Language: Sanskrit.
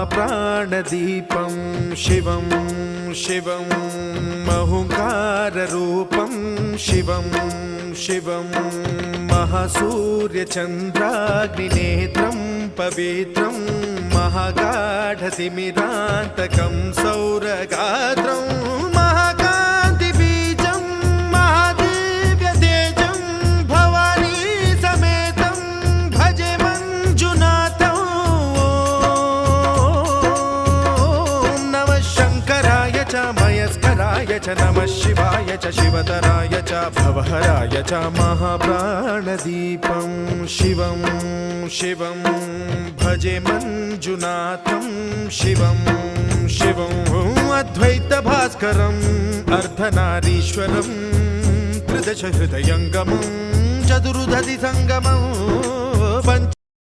महाप्राणदीपं शिवं शिवं महुङ्काररूपं शिवं शिवं महासूर्यचन्द्राग्निनेत्रं पवित्रं महागाढतिमिरान्तकं सौरगात्रं महाकान्तिबीजं महादिव्यतेजं भवानी समेतं भजे मञ्जुनाथं। ॐ नमः शङ्कराय च मयस्कराय च नमः शिवाय च शिवतराय च भवहराय च महाप्राणदीपं शिवं शिवं भजे मञ्जुनाथं शिवं शिवं अद्वैतभास्करम् अर्धनारीश्वरं त्रिदशहृदयङ्गमं चतुर्दधिसङ्गमं पञ्च